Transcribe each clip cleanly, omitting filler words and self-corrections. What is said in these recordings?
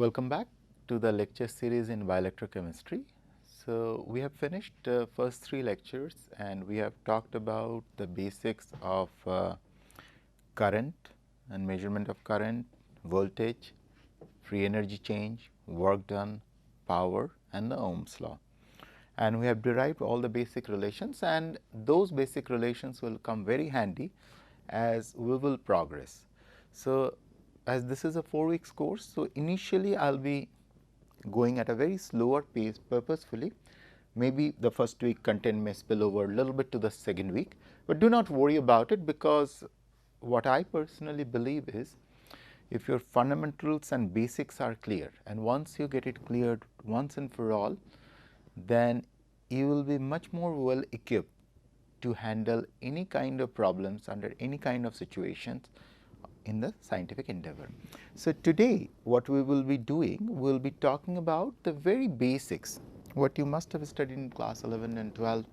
Welcome back to the lecture series in bioelectrochemistry. So, we have finished the first 3 lectures and we have talked about the basics of current and measurement of current, voltage, free energy change, work done, power and the Ohm's law. And we have derived all the basic relations, and those basic relations will come very handy as we will progress. So, as this is a 4 weeks course, so initially I will be going at a very slower pace purposefully. Maybe the first week content may spill over a little bit to the second week, but do not worry about it, because what I personally believe is, if your fundamentals and basics are clear, and once you get it cleared once and for all, then you will be much more well equipped to handle any kind of problems under any kind of situations in the scientific endeavor. So, today what we will be doing, we will be talking about the very basics, what you must have studied in class 11 and 12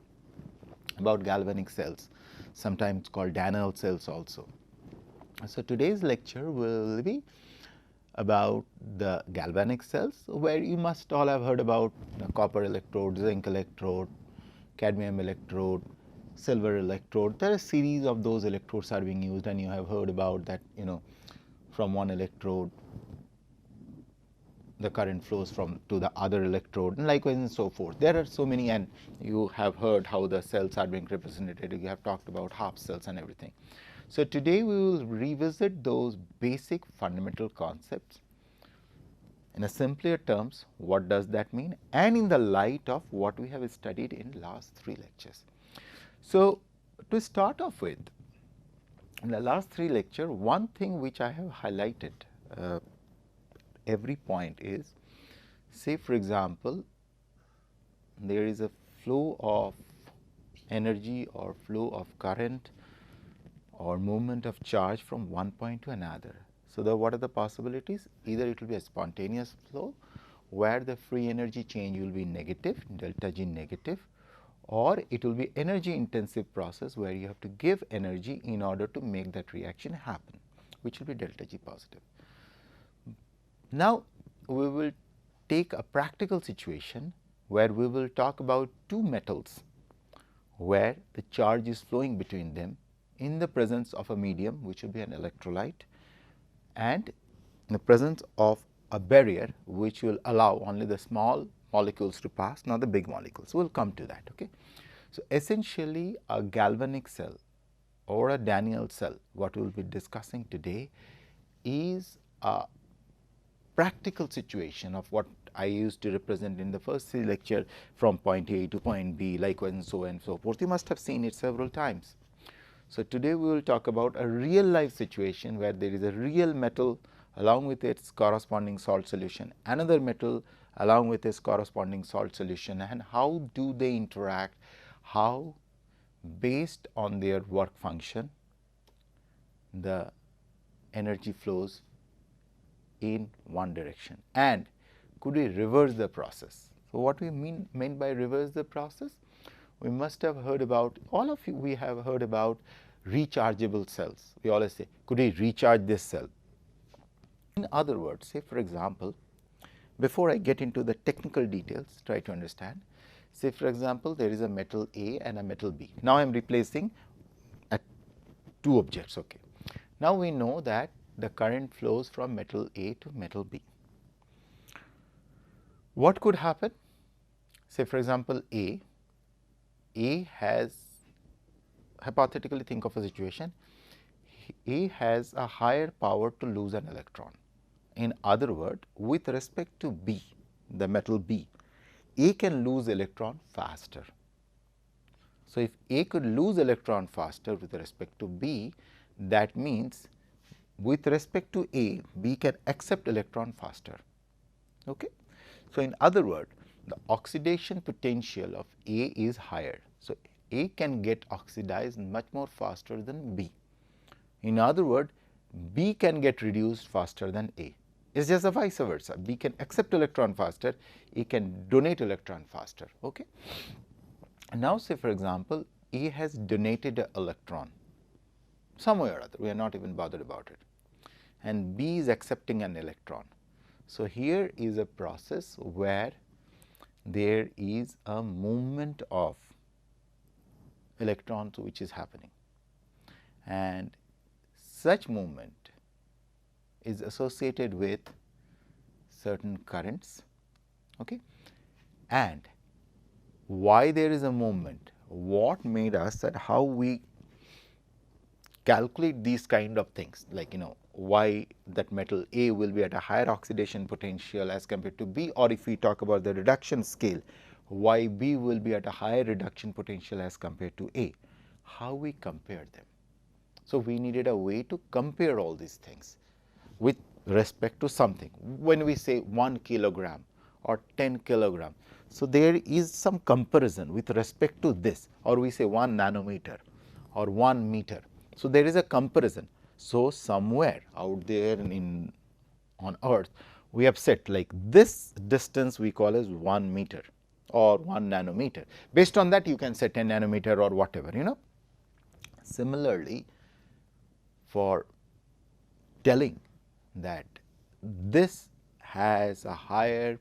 about galvanic cells, sometimes called Daniell cells also. So, today's lecture will be about the galvanic cells, where you must all have heard about copper electrode, zinc electrode, cadmium electrode, silver electrode. There are a series of those electrodes are being used, and you have heard about that, from one electrode the current flows from to the other electrode, and likewise and so forth. There are so many, and you have heard how the cells are being represented. You have talked about half cells and everything. So, today we will revisit those basic fundamental concepts in a simpler terms. What does that mean, and in the light of what we have studied in last 3 lectures. So, to start off with, in the last 3 lecture, one thing which I have highlighted every point is, say for example, there is a flow of energy or flow of current or movement of charge from one point to another. So, what are the possibilities? Either it will be a spontaneous flow, where the free energy change will be negative, delta G negative, or it will be energy intensive process, where you have to give energy in order to make that reaction happen, which will be delta G positive. Now, we will take a practical situation where we will talk about 2 metals, where the charge is flowing between them in the presence of a medium, which will be an electrolyte, and in the presence of a barrier, which will allow only the small molecules to pass, not the big molecules. We will come to that. Okay. So, essentially a galvanic cell or a Daniell cell, what we will be discussing today, is a practical situation of what I used to represent in the first lecture, from point A to point B, likewise and so on and so forth. You must have seen it several times. So, today we will talk about a real life situation, where there is a real metal along with its corresponding salt solution, another metal along with its corresponding salt solution, and how do they interact, how based on their work function the energy flows in one direction, and could we reverse the process. So, what we meant by reverse the process? We must have heard about, all of you, we have heard about rechargeable cells. We always say, could we recharge this cell? In other words, say for example, before I get into the technical details, try to understand. Say for example, there is a metal A and a metal B. Now, I am replacing 2 objects. Okay. Now, we know that the current flows from metal A to metal B. What could happen? Say for example, A has, hypothetically think of a situation, A has a higher power to lose an electron. In other words, with respect to B, the metal B, A can lose electron faster. So, if A could lose electron faster with respect to B, that means with respect to A, B can accept electron faster. Okay. So, in other words, the oxidation potential of A is higher. So, A can get oxidized much more faster than B. In other words, B can get reduced faster than A. It is just a vice versa. B can accept electron faster, A can donate electron faster. Okay. Now, say for example, A has donated an electron some way or other, we are not even bothered about it, and B is accepting an electron. So, here is a process where there is a movement of electrons which is happening, and such movement is associated with certain currents. Okay. And why there is a movement, what made us, that how we calculate these kind of things, like why that metal A will be at a higher oxidation potential as compared to B, or if we talk about the reduction scale, why B will be at a higher reduction potential as compared to A, how we compare them. So, we needed a way to compare all these things with respect to something. When we say 1 kilogram or 10 kilogram, so there is some comparison with respect to this, or we say 1 nanometer or 1 meter. So, there is a comparison. So, somewhere out there on earth, we have set like this distance we call as 1 meter or 1 nanometer. Based on that, you can say 10 nanometer or whatever, Similarly, for telling that this has a higher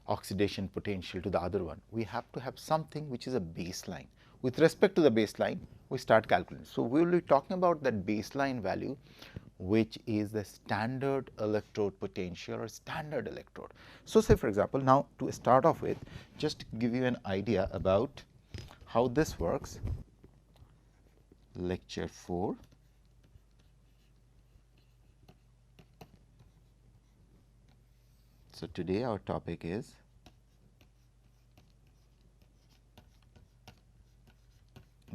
oxidation potential to the other one, we have to have something which is a baseline. With respect to the baseline, we start calculating. So, we will be talking about that baseline value, which is the standard electrode potential or standard electrode. So, say for example, now to start off with, just to give you an idea about how this works, lecture 4. So, today our topic is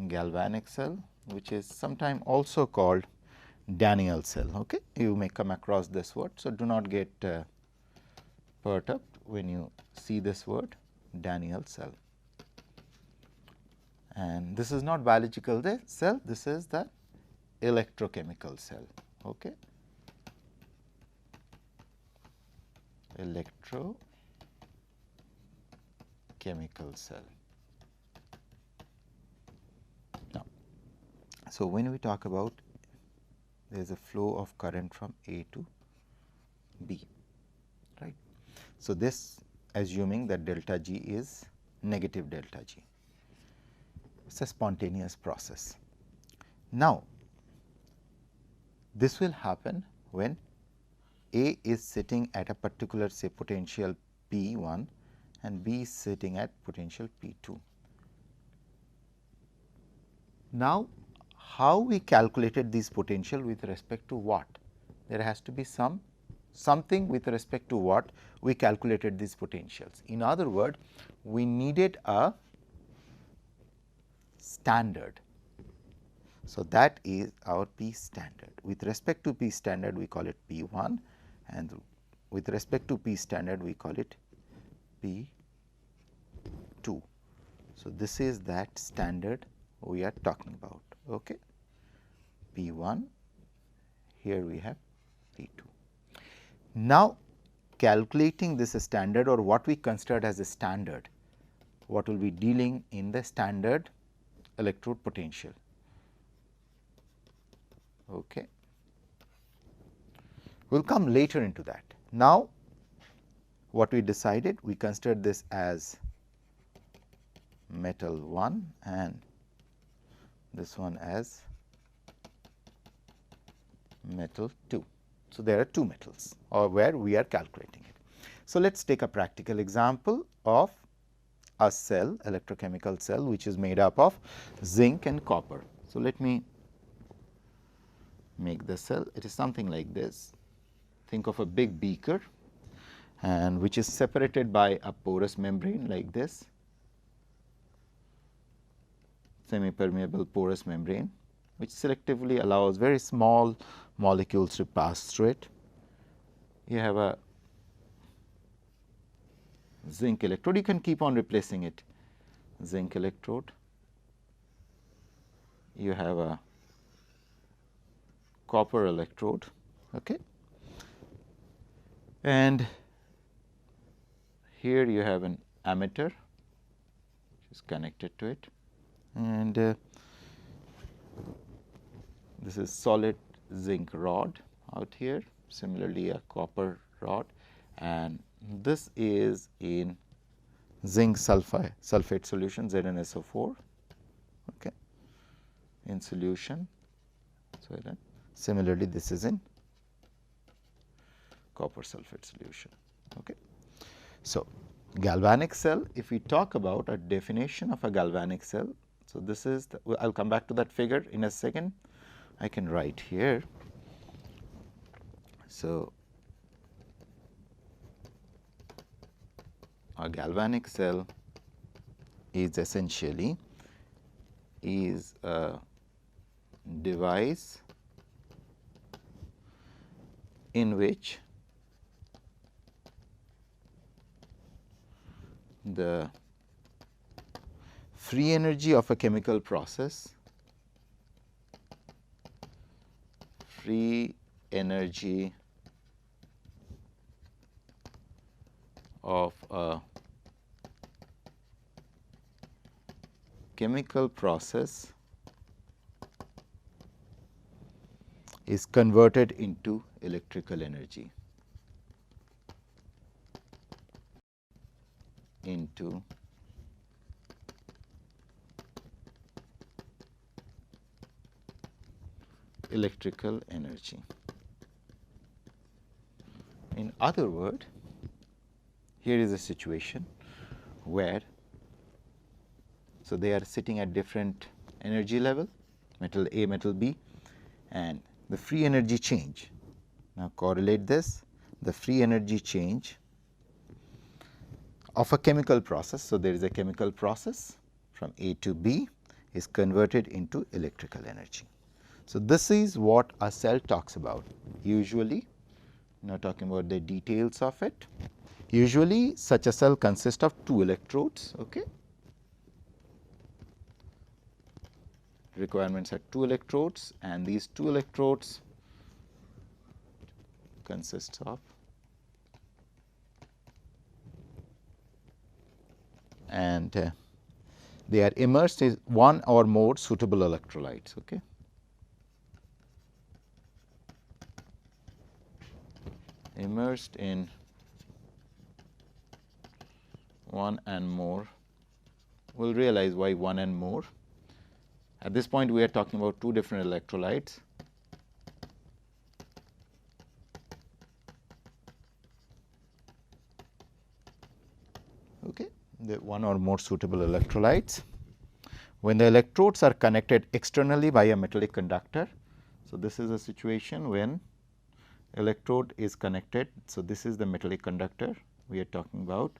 galvanic cell, which is sometimes also called Daniel cell. Okay? You may come across this word. So, do not get perturbed when you see this word, Daniel cell. And this is not biological cell, this is the electrochemical cell. Okay? Electrochemical cell. Now, so when we talk about, there is a flow of current from A to B, right. So, this assuming that delta G is negative delta G, it is a spontaneous process. Now, this will happen when A is sitting at a particular, say, potential P 1 and B is sitting at potential P 2. Now, how we calculated this potential with respect to what? There has to be something with respect to what we calculated these potentials. In other words, we needed a standard. So, that is our P standard. With respect to P standard, we call it P 1, and with respect to P standard, we call it P 2. So, this is that standard we are talking about. Okay. P 1, here we have P 2. Now, calculating this standard, or what we considered as a standard, what will be dealing in the standard electrode potential. Okay. We will come later into that. Now, what we decided, we considered this as metal 1 and this one as metal 2. So, there are two metals, or where we are calculating it. So, let us take a practical example of a cell, electrochemical cell, which is made up of zinc and copper. So, let me make the cell. It is something like this. Think of a big beaker, and which is separated by a porous membrane like this, semi-permeable porous membrane, which selectively allows very small molecules to pass through it. You have a zinc electrode, you can keep on replacing it, zinc electrode. You have a copper electrode, okay. And here you have an ammeter which is connected to it, and this is solid zinc rod out here, similarly a copper rod, and this is in zinc sulfate solution, ZnSO4, okay, in solution. So, then similarly this is in copper sulfate solution. Okay. So, galvanic cell, if we talk about a definition of a galvanic cell, so this is I will come back to that figure in a second. I can write here. So, a galvanic cell is essentially a device in which the free energy of a chemical process, free energy of a chemical process is converted into electrical energy, In other words, here is a situation where, so they are sitting at different energy level, metal A, metal B, and the free energy change. Now, correlate this, the free energy change of a chemical process. So, there is a chemical process from A to B is converted into electrical energy. So, this is what a cell talks about. Usually, now talking about the details of it, usually such a cell consists of 2 electrodes. Okay. Requirements are 2 electrodes, and these 2 electrodes consists of they are immersed in one or more suitable electrolytes. Okay. Immersed in one and more. We will realize why one and more. At this point, we are talking about 2 different electrolytes. Okay. The one or more suitable electrolytes. When the electrodes are connected externally by a metallic conductor. So, this is a situation when electrode is connected. So, this is the metallic conductor we are talking about,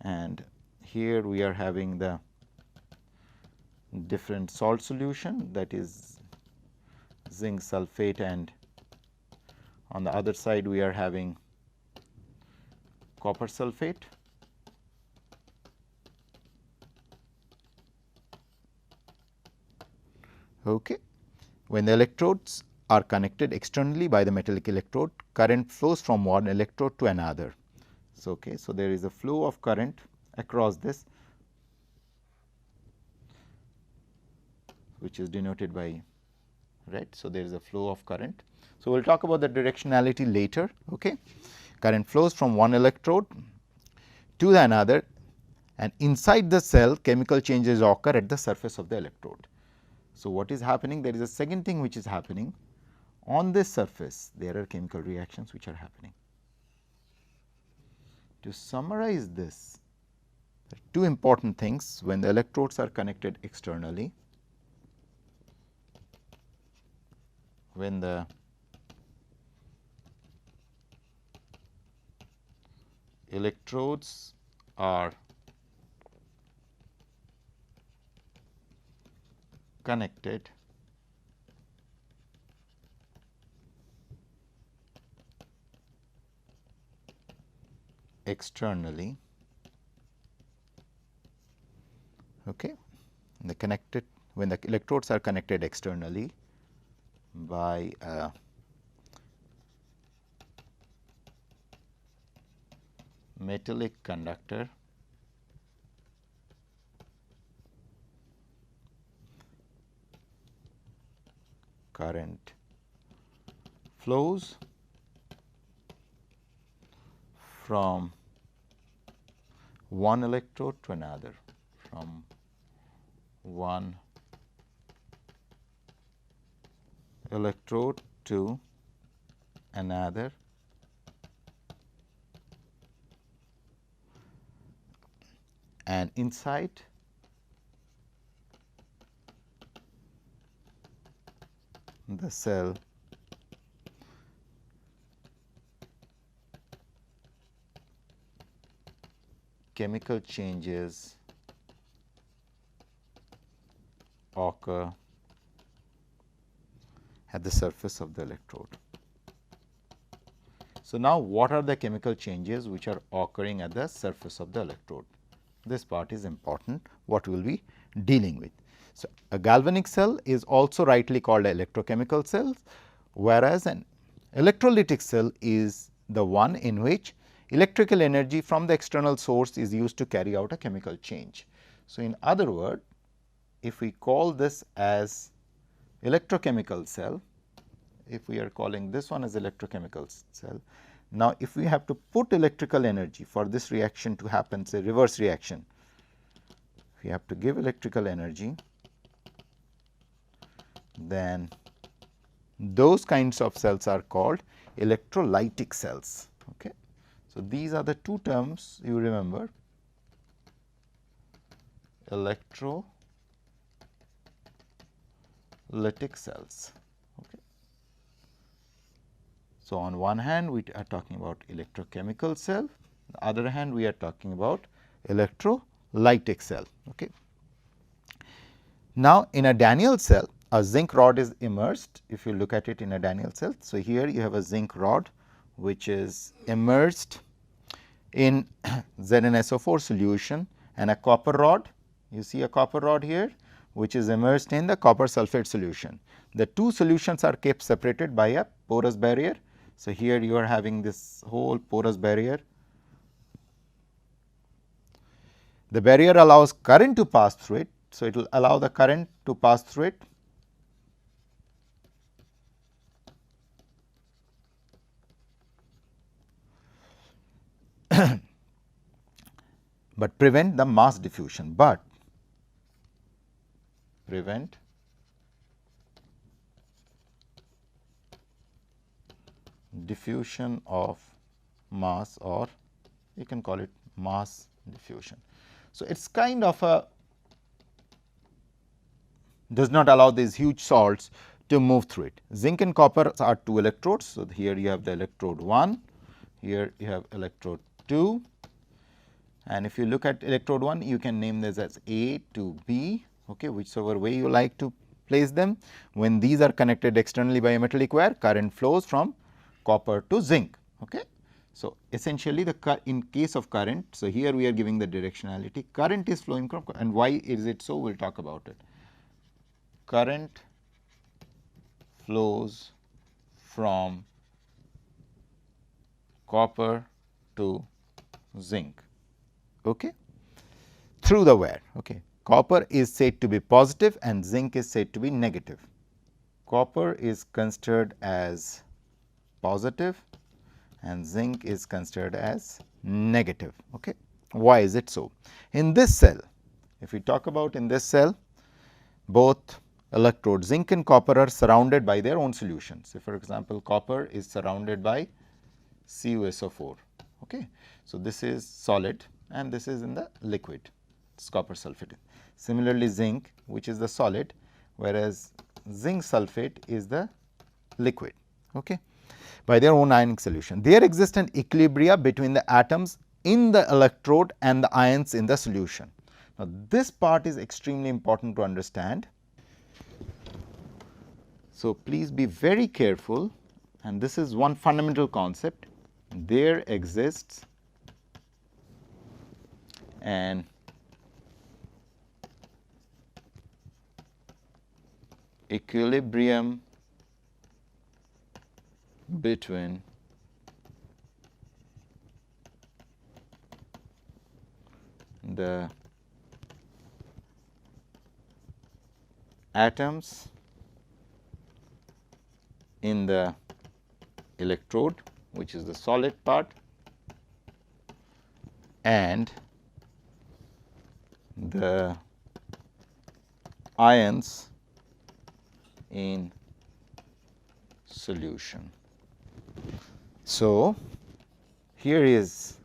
and here we are having the different salt solution, that is zinc sulfate, and on the other side we are having copper sulfate. Okay. When the electrodes are connected externally by the metallic electrode, current flows from one electrode to another. So, okay. So, there is a flow of current across this, which is denoted by red. So, there is a flow of current. So, we will talk about the directionality later. Okay. Current flows from one electrode to the another, and inside the cell chemical changes occur at the surface of the electrode. So, what is happening? There is a second thing which is happening on this surface. There are chemical reactions which are happening. To summarize this, there are 2 important things when the electrodes are connected externally. When the electrodes are connected externally, okay, when the electrodes are connected externally by a metallic conductor, current flows from one electrode to another, from one electrode to another, and inside the cell chemical changes occur at the surface of the electrode. So, now what are the chemical changes which are occurring at the surface of the electrode? This part is important, what we will be dealing with. So, a galvanic cell is also rightly called an electrochemical cell, whereas an electrolytic cell is the one in which electrical energy from the external source is used to carry out a chemical change. So, in other words, if we call this as electrochemical cell, if we are calling this one as electrochemical cell, now if we have to put electrical energy for this reaction to happen, say reverse reaction, we have to give electrical energy, then those kinds of cells are called electrolytic cells. Okay. So, these are the two terms you remember, electrolytic cells. Okay. So, on one hand we are talking about electrochemical cell, the other hand we are talking about electrolytic cell. Okay. Now, in a Daniell cell, a zinc rod is immersed. If you look at it in a Daniell cell, so here you have a zinc rod which is immersed in ZnSO4 solution, and a copper rod. You see a copper rod here which is immersed in the copper sulphate solution. The two solutions are kept separated by a porous barrier. So, here you are having this whole porous barrier. The barrier allows current to pass through it. So, it will allow the current to pass through it. But prevent the mass diffusion, but prevent diffusion of mass, or you can call it mass diffusion. So, it is kind of a does not allow these huge salts to move through it. Zinc and copper are two electrodes. So, here you have the electrode 1, here you have electrode 2, and if you look at electrode 1, you can name this as A to B, okay, whichever way you like to place them. When these are connected externally by a metallic wire, current flows from copper to zinc. Okay. So, essentially the in case of current, so here we are giving the directionality, current is flowing from, and why is it so, we will talk about it. Current flows from copper to zinc, okay, through the wire. Okay. Copper is said to be positive and zinc is said to be negative. Copper is considered as positive and zinc is considered as negative. Okay. Why is it so? In this cell, if we talk about in this cell, both electrodes zinc and copper are surrounded by their own solutions. So, for example, copper is surrounded by CuSO4. Okay. So, this is solid and this is in the liquid, it is copper sulphate. Similarly, zinc, which is the solid, whereas zinc sulphate is the liquid, okay, by their own ionic solution. There exists an equilibrium between the atoms in the electrode and the ions in the solution. Now, this part is extremely important to understand. So, please be very careful, and this is one fundamental concept. There exists an equilibrium between the atoms in the electrode, which is the solid part, and the ions in solution. So, here is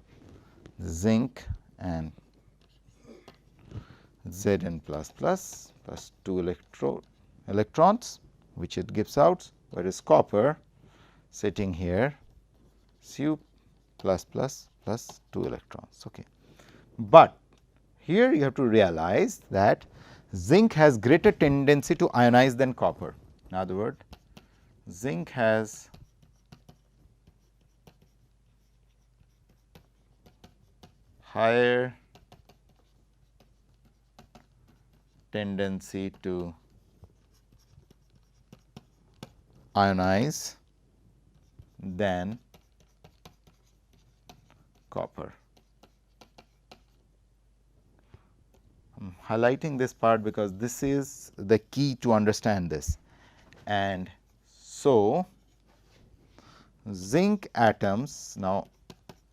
zinc and Zn plus 2 electrons which it gives out, whereas copper sitting here Cu plus 2 electrons. Okay. But here you have to realize that zinc has greater tendency to ionize than copper. In other words, zinc has higher tendency to ionize than copper. I am highlighting this part because this is the key to understand this. And so, zinc atoms, now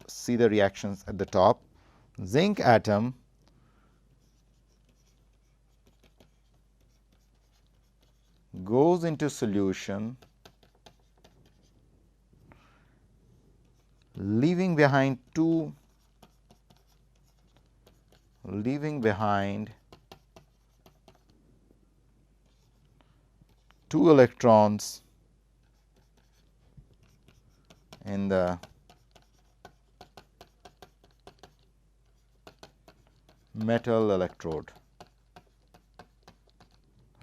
see the reactions at the top, zinc atom goes into solution leaving behind two electrons in the metal electrode.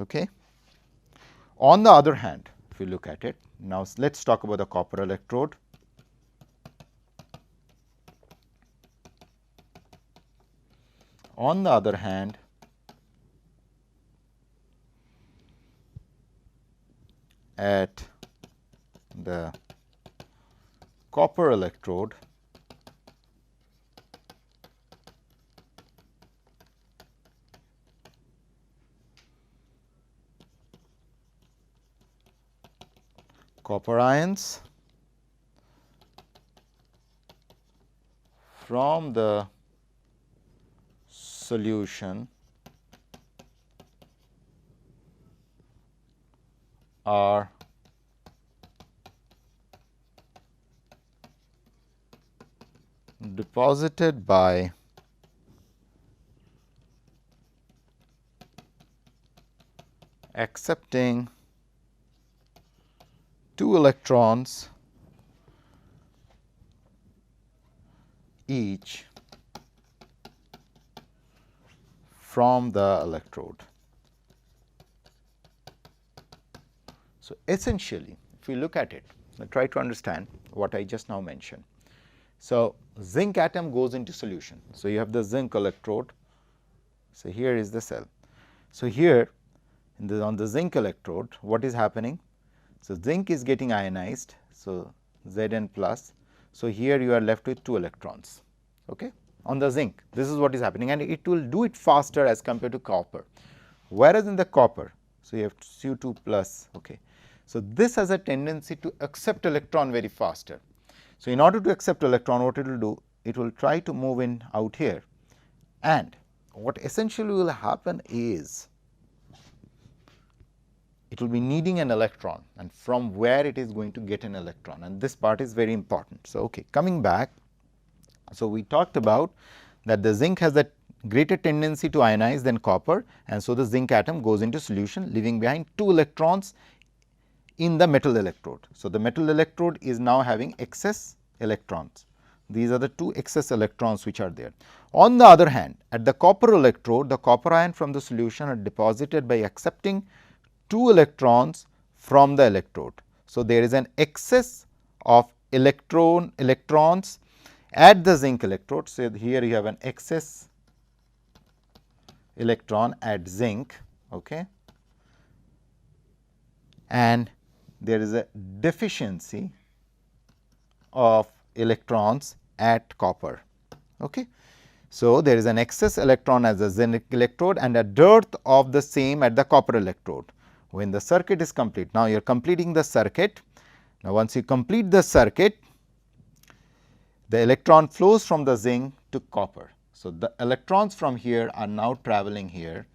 Okay. On the other hand, if you look at it, now let us talk about the copper electrode. On the other hand, at the copper electrode, copper ions from the solution are deposited by accepting 2 electrons each from the electrode. So, essentially if we look at it, try to understand what I just now mentioned. So, zinc atom goes into solution. So, you have the zinc electrode. So, here is the cell. So, here on the zinc electrode what is happening? So, zinc is getting ionized. So, Zn plus. So, here you are left with 2 electrons. Okay. On the zinc, this is what is happening, and it will do it faster as compared to copper. Whereas in the copper, so you have Cu2 plus. Okay. So, this has a tendency to accept electron very faster. So, in order to accept electron, what it will do? It will try to move in out here, and what essentially will happen is it will be needing an electron, and from where it is going to get an electron, and this part is very important. So, okay, coming back. So, we talked about that the zinc has a greater tendency to ionize than copper, and so the zinc atom goes into solution leaving behind 2 electrons in the metal electrode. So, the metal electrode is now having excess electrons. These are the 2 excess electrons which are there. On the other hand, at the copper electrode, the copper ion from the solution are deposited by accepting 2 electrons from the electrode. So, there is an excess of electrons at the zinc electrode. So, here you have an excess electron at zinc, okay, and there is a deficiency of electrons at copper. Okay. So, there is an excess electron at the zinc electrode and a dearth of the same at the copper electrode. When the circuit is complete, now you are completing the circuit. Now, once you complete the circuit, the electron flows from the zinc to copper. So, the electrons from here are now traveling here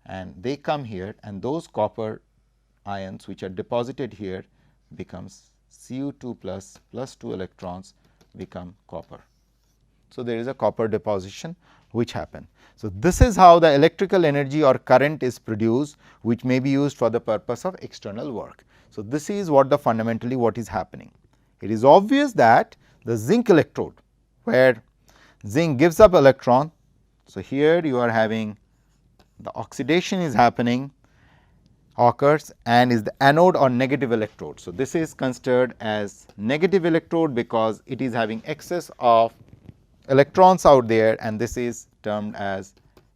and they come here, and those copper ions which are deposited here becomes Cu2 plus 2 electrons become copper. So, there is a copper deposition which happen. So, this is how the electrical energy or current is produced, which may be used for the purpose of external work. So, this is what the fundamentally what is happening. It is obvious that the zinc electrode, where zinc gives up electron. So, here you are having the oxidation is happening occurs and is the anode or negative electrode. So, this is considered as negative electrode because it is having excess of electrons out there, and this is termed as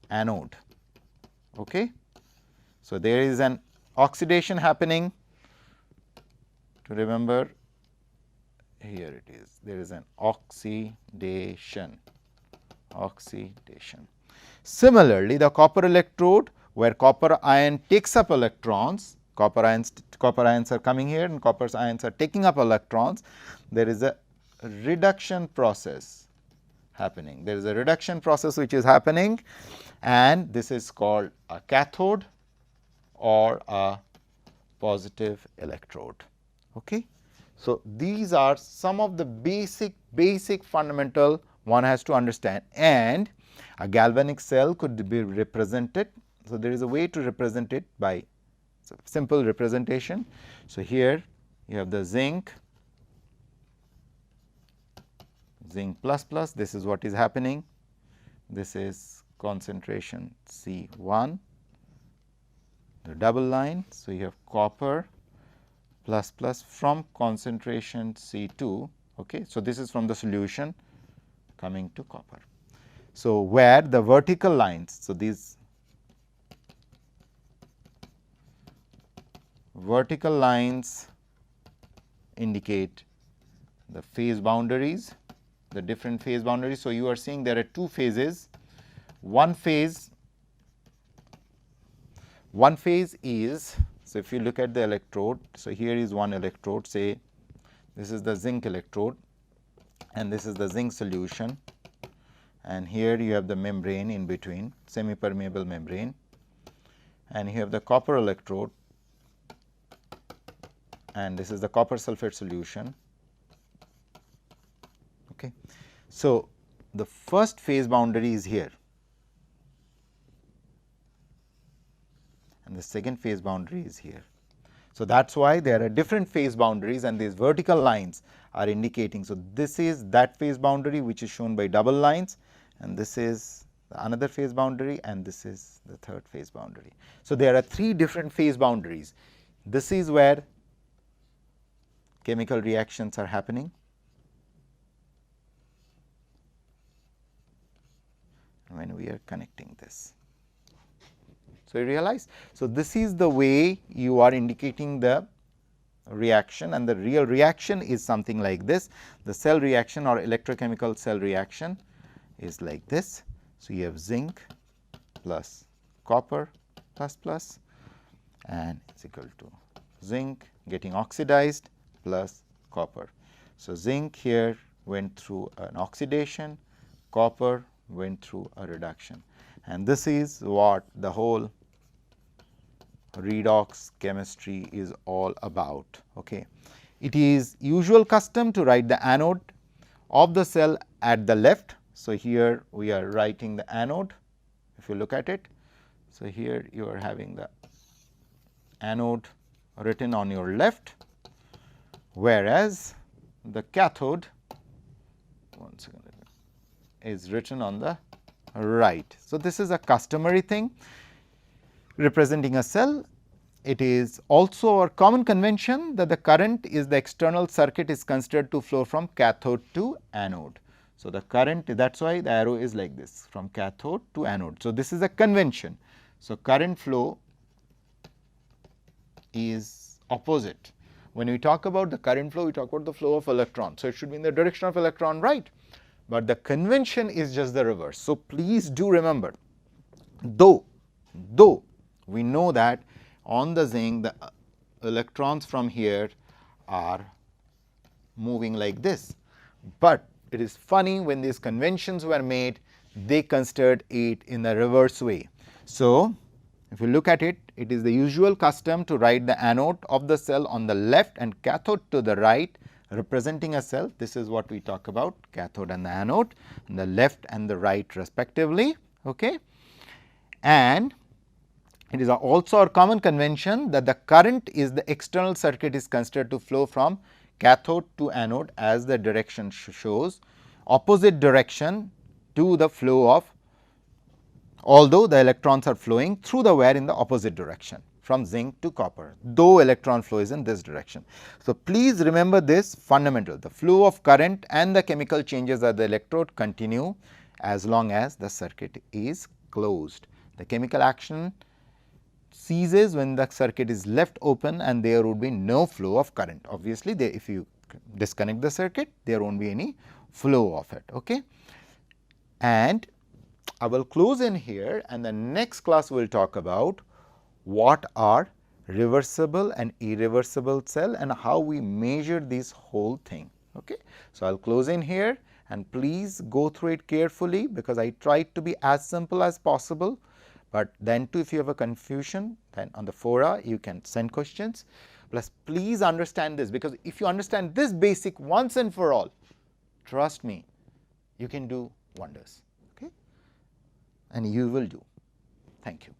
anode. Okay. So, there is an oxidation happening. To remember, here it is, there is an oxidation. Similarly, the copper electrode, where copper ion takes up electrons, copper ions are coming here and copper ions are taking up electrons, there is a reduction process happening. There is a reduction process which is happening, and this is called a cathode or a positive electrode. Okay. So, these are some of the basic fundamental one has to understand, and a galvanic cell could be represented. So, there is a way to represent it by simple representation. So, here you have the zinc plus plus, this is what is happening, this is concentration C1, the double line. So, you have copper plus plus from concentration C2. Okay. So, this is from the solution coming to copper. So, where the vertical lines, so these vertical lines indicate the phase boundaries, the different phase boundaries. So, you are seeing there are two phases. One phase is, so if you look at the electrode, so here is one electrode, say this is the zinc electrode and this is the zinc solution, and here you have the membrane in between, semi permeable membrane, and you have the copper electrode and this is the copper sulphate solution. Okay. So, the first phase boundary is here and the second phase boundary is here. So, that is why there are different phase boundaries and these vertical lines are indicating. So, this is that phase boundary which is shown by double lines, and this is another phase boundary, and this is the third phase boundary. So, there are three different phase boundaries. This is where chemical reactions are happening. When we are connecting this. So, you realize. So, this is the way you are indicating the reaction, and the real reaction is something like this. The cell reaction or electrochemical cell reaction is like this. So, you have zinc plus copper plus plus, and it is equal to zinc getting oxidized plus copper. So, zinc here went through an oxidation, copper went through a reduction, and this is what the whole redox chemistry is all about. Okay. It is usual custom to write the anode of the cell at the left. So, here we are writing the anode, if you look at it. So, here you are having the anode written on your left, whereas the cathode is written on the right. So, this is a customary thing representing a cell. It is also a common convention that the current is the external circuit is considered to flow from cathode to anode. So, the current, that is why the arrow is like this, from cathode to anode. So, this is a convention. So, current flow is opposite. When we talk about the current flow, we talk about the flow of electron. So, it should be in the direction of electron, right, but the convention is just the reverse. So, please do remember, though we know that on the zinc the electrons from here are moving like this, but it is funny when these conventions were made, they considered it in the reverse way. So, if you look at it, it is the usual custom to write the anode of the cell on the left and cathode to the right, representing a cell. This is what we talk about, cathode and the anode, and the left and the right respectively. Okay. And it is also a common convention that the current is the external circuit is considered to flow from cathode to anode, as the direction shows, opposite direction to the flow of, although the electrons are flowing through the wire in the opposite direction from zinc to copper, though electron flow is in this direction. So, please remember this fundamental, the flow of current and the chemical changes at the electrode continue as long as the circuit is closed. The chemical action ceases when the circuit is left open and there would be no flow of current. Obviously, if you disconnect the circuit, there won't be any flow of it. Okay? And I will close in here, and the next class we will talk about what are reversible and irreversible cell and how we measure this whole thing. Okay? So, I will close in here, and please go through it carefully, because I tried to be as simple as possible. But then too, if you have a confusion, then on the fora you can send questions. Plus, please understand this, because if you understand this basic once and for all, trust me, you can do wonders. Okay? And you will do. Thank you.